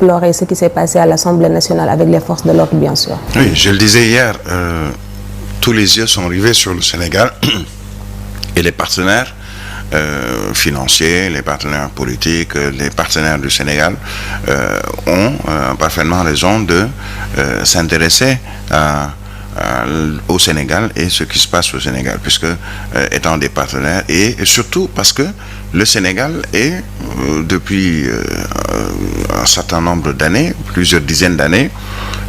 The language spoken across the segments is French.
déplorer ce qui s'est passé à l'Assemblée nationale avec les forces de l'ordre, bien sûr. Oui, je le disais hier, tous les yeux sont rivés sur le Sénégal et les partenaires financiers, les partenaires politiques, les partenaires du Sénégal ont parfaitement raison de s'intéresser au Sénégal et ce qui se passe au Sénégal, puisque étant des partenaires, et surtout parce que le Sénégal est depuis un certain nombre d'années, plusieurs dizaines d'années,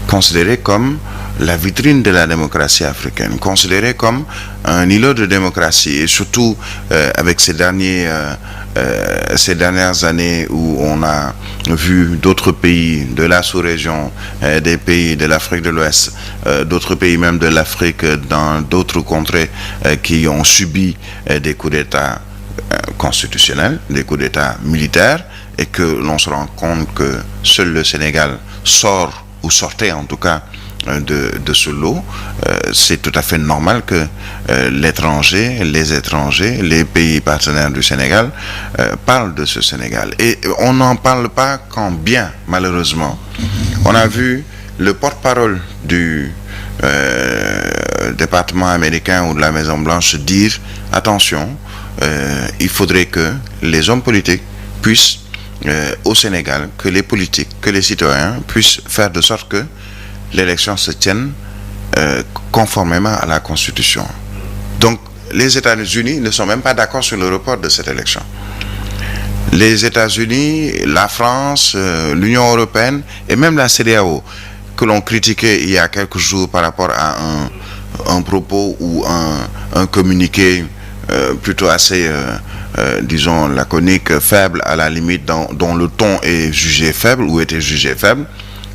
considéré comme la vitrine de la démocratie africaine, considéré comme un îlot de démocratie, et surtout avec ces dernières années où on a vu d'autres pays de la sous-région, des pays de l'Afrique de l'Ouest, d'autres pays même de l'Afrique dans d'autres contrées qui ont subi des coups d'État constitutionnels, des coups d'État militaires, et que l'on se rend compte que seul le Sénégal sort, ou sortait en tout cas, de ce lot. C'est tout à fait normal que les étrangers, les pays partenaires du Sénégal parlent de ce Sénégal. Et on n'en parle pas qu'en bien, malheureusement. On a vu le porte-parole du département américain ou de la Maison-Blanche dire « Attention, il faudrait que les hommes politiques puissent, au Sénégal, que les politiques, que les citoyens puissent faire de sorte que l'élection se tienne conformément à la Constitution. » Donc, les États-Unis ne sont même pas d'accord sur le report de cette élection. Les États-Unis, la France, l'Union européenne et même la CEDEAO, que l'on critiquait il y a quelques jours par rapport à un propos ou un communiqué plutôt assez, disons, laconique, faible à la limite, dont le ton est jugé faible ou était jugé faible.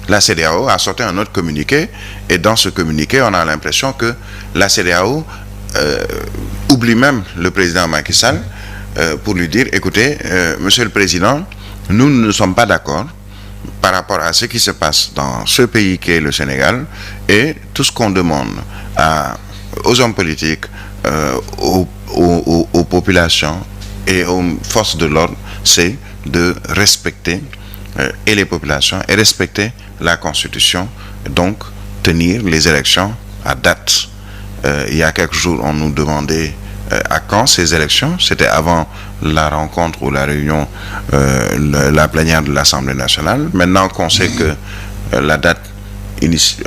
La CEDEAO a sorti un autre communiqué, et dans ce communiqué, on a l'impression que la CEDEAO oublie même le président Macky Sall pour lui dire « Écoutez, Monsieur le Président, nous ne sommes pas d'accord par rapport à ce qui se passe dans ce pays qui est le Sénégal, et tout ce qu'on demande aux hommes politiques, aux populations et aux forces de l'ordre, c'est de respecter et les populations et respecter la Constitution, donc tenir les élections à date. » Il y a quelques jours, on nous demandait à quand ces élections. C'était avant la rencontre ou la réunion, la plénière de l'Assemblée nationale. Maintenant qu'on sait que la date,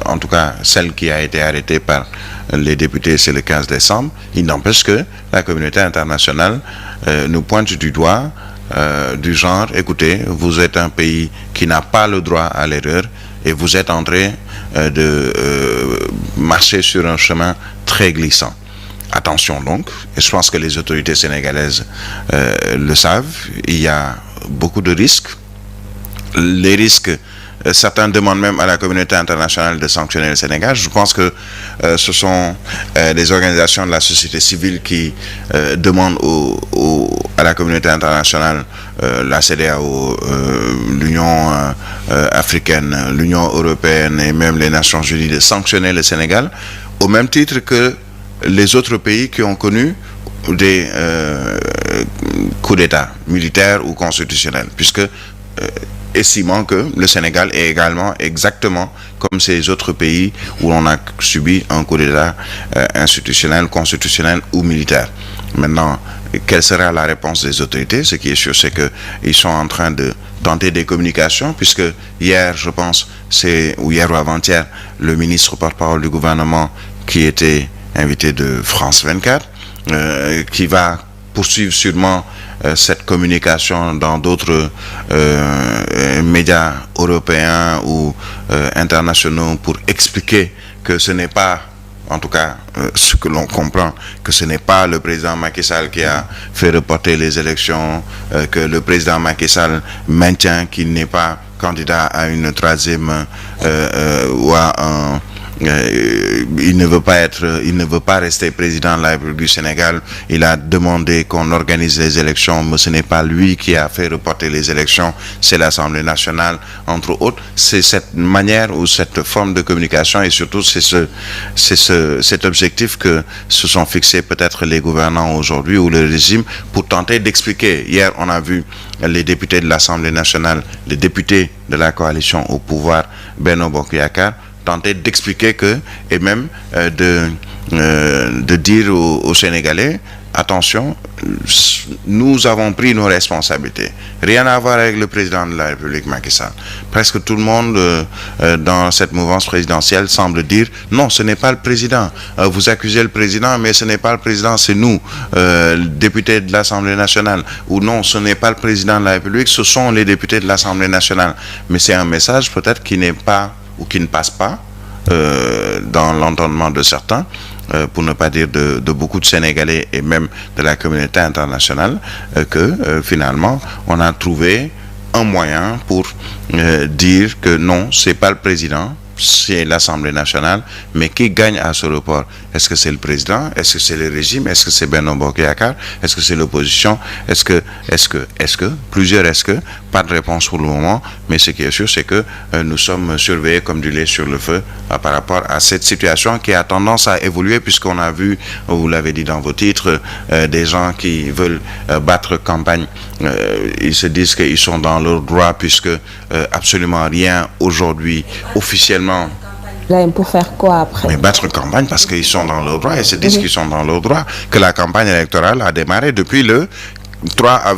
en tout cas celle qui a été arrêtée par les députés, c'est le 15 décembre, il n'empêche que la communauté internationale nous pointe du doigt, du genre, écoutez, vous êtes un pays qui n'a pas le droit à l'erreur et vous êtes en train de marcher sur un chemin très glissant. Attention donc, et je pense que les autorités sénégalaises le savent, il y a beaucoup de risques. Les risques, certains demandent même à la communauté internationale de sanctionner le Sénégal. Je pense que ce sont des organisations de la société civile qui demandent à la communauté internationale, la CEDEAO, l'Union africaine, l'Union européenne et même les Nations unies de sanctionner le Sénégal, au même titre que les autres pays qui ont connu des coups d'État militaires ou constitutionnels, puisque estimant que le Sénégal est également exactement comme ces autres pays où on a subi un coup d'État institutionnel, constitutionnel ou militaire. Maintenant, quelle sera la réponse des autorités? Ce qui est sûr, c'est qu'ils sont en train de tenter des communications, puisque hier, je pense, ou hier ou avant-hier, le ministre porte-parole du gouvernement qui était invité de France 24, qui va poursuivre sûrement cette communication dans d'autres médias européens ou internationaux pour expliquer que ce n'est pas, en tout cas ce que l'on comprend, que ce n'est pas le président Macky Sall qui a fait reporter les élections, que le président Macky Sall maintient qu'il n'est pas candidat à une troisième ou à il ne veut pas rester président de la République du Sénégal. Il a demandé qu'on organise les élections, mais ce n'est pas lui qui a fait reporter les élections, c'est l'Assemblée nationale, entre autres. C'est cette manière ou cette forme de communication, et surtout cet objectif que se sont fixés peut-être les gouvernants aujourd'hui ou le régime pour tenter d'expliquer. Hier, on a vu les députés de l'Assemblée nationale, les députés de la coalition au pouvoir, Benno Bokk Yakaar, tenter d'expliquer que, et même de dire aux Sénégalais, attention, nous avons pris nos responsabilités. Rien à voir avec le président de la République, Macky Sall. Presque tout le monde dans cette mouvance présidentielle semble dire non, ce n'est pas le président. Vous accusez le président, mais ce n'est pas le président, c'est nous, députés de l'Assemblée nationale. Ou non, ce n'est pas le président de la République, ce sont les députés de l'Assemblée nationale. Mais c'est un message peut-être qui n'est pas ou qui ne passe pas dans l'entendement de certains, pour ne pas dire de beaucoup de Sénégalais et même de la communauté internationale, que finalement on a trouvé un moyen pour dire que non, c'est pas le président, c'est l'Assemblée nationale, mais qui gagne à ce report? Est-ce que c'est le président? Est-ce que c'est le régime? Est-ce que c'est Benno Bokk Yakaar? Est-ce que c'est l'opposition? Est-ce que plusieurs est-ce que? Pas de réponse pour le moment, mais ce qui est sûr, c'est que nous sommes surveillés comme du lait sur le feu par rapport à cette situation qui a tendance à évoluer, puisqu'on a vu, vous l'avez dit dans vos titres, des gens qui veulent battre campagne. Ils se disent qu'ils sont dans leur droit, puisque absolument rien aujourd'hui officiellement. Pour faire quoi après? Mais battre campagne parce qu'ils sont dans leur droit, et se disent qu'ils sont dans leur droit, que la campagne électorale a démarré depuis le 3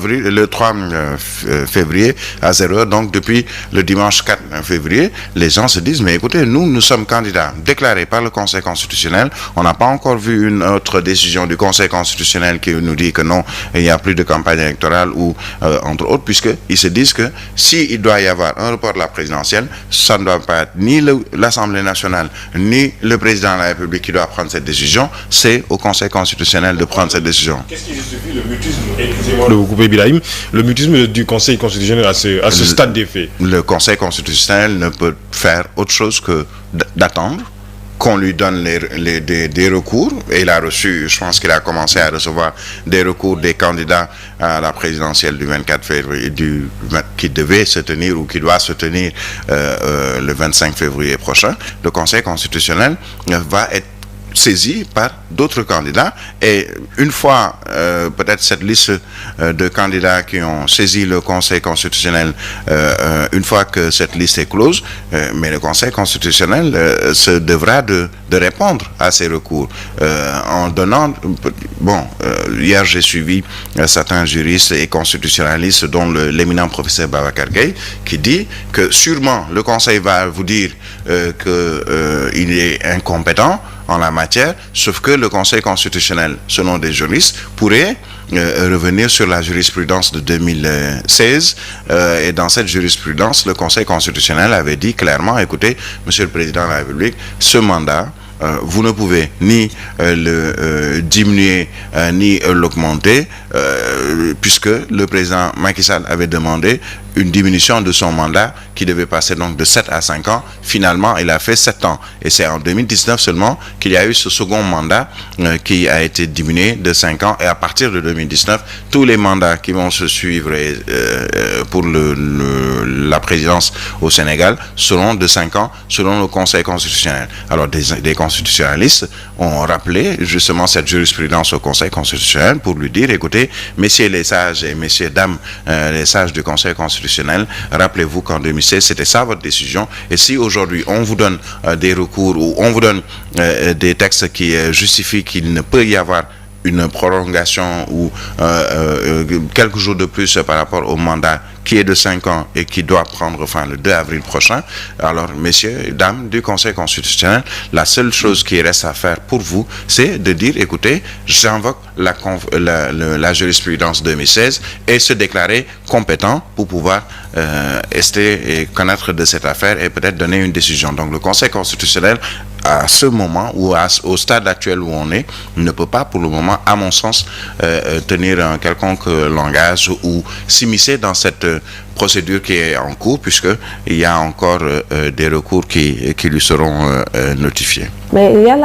février à 0h, donc depuis le dimanche 4 février, les gens se disent, mais écoutez, nous sommes candidats déclarés par le Conseil constitutionnel, on n'a pas encore vu une autre décision du Conseil constitutionnel qui nous dit que non, il n'y a plus de campagne électorale, ou entre autres, puisqu'ils se disent que s'il doit y avoir un report de la présidentielle, ça ne doit pas être ni l'Assemblée nationale, ni le président de la République qui doit prendre cette décision, c'est au Conseil constitutionnel de prendre cette décision. Qu'est-ce qui justifie le mutisme de vous couper, Birahim, le mutisme du Conseil constitutionnel à ce stade des faits? Le Conseil constitutionnel ne peut faire autre chose que d'attendre qu'on lui donne des recours, et il a reçu, je pense qu'il a commencé à recevoir des recours des candidats à la présidentielle du 24 février, qui devait se tenir ou qui doit se tenir le 25 février prochain. Le Conseil constitutionnel va être saisi par d'autres candidats, et une fois peut-être cette liste de candidats qui ont saisi le Conseil constitutionnel, une fois que cette liste est close, mais le Conseil constitutionnel se devra de répondre à ces recours en donnant, hier j'ai suivi certains juristes et constitutionnalistes, dont l'éminent professeur Babacar Gueye, qui dit que sûrement le Conseil va vous dire qu'il est incompétent en la matière, sauf que le Conseil constitutionnel, selon des juristes, pourrait revenir sur la jurisprudence de 2016, et dans cette jurisprudence, le Conseil constitutionnel avait dit clairement, écoutez, Monsieur le Président de la République, ce mandat, vous ne pouvez ni le diminuer ni l'augmenter, puisque le président Macky Sall avait demandé une diminution de son mandat qui devait passer donc de 7 à 5 ans. Finalement, il a fait 7 ans. Et c'est en 2019 seulement qu'il y a eu ce second mandat qui a été diminué de 5 ans. Et à partir de 2019, tous les mandats qui vont se suivre pour la présidence au Sénégal seront de 5 ans selon le Conseil constitutionnel. Alors, des constitutionnalistes ont rappelé justement cette jurisprudence au Conseil constitutionnel pour lui dire, écoutez, messieurs les sages et messieurs, dames, les sages du Conseil constitutionnel, rappelez-vous qu'en 2016, c'était ça votre décision. Et si aujourd'hui, on vous donne des recours ou on vous donne des textes qui justifient qu'il ne peut y avoir une prolongation ou quelques jours de plus par rapport au mandat qui est de 5 ans et qui doit prendre fin le 2 avril prochain. Alors, messieurs, dames du Conseil constitutionnel, la seule chose qui reste à faire pour vous, c'est de dire, écoutez, j'invoque la jurisprudence 2016 et se déclarer compétent pour pouvoir rester et connaître de cette affaire et peut-être donner une décision. Donc, le Conseil constitutionnel à ce moment ou au stade actuel où on est, ne peut pas pour le moment, à mon sens, tenir un quelconque langage ou s'immiscer dans cette procédure qui est en cours, puisqu'il y a encore des recours qui lui seront notifiés. Mais il y a la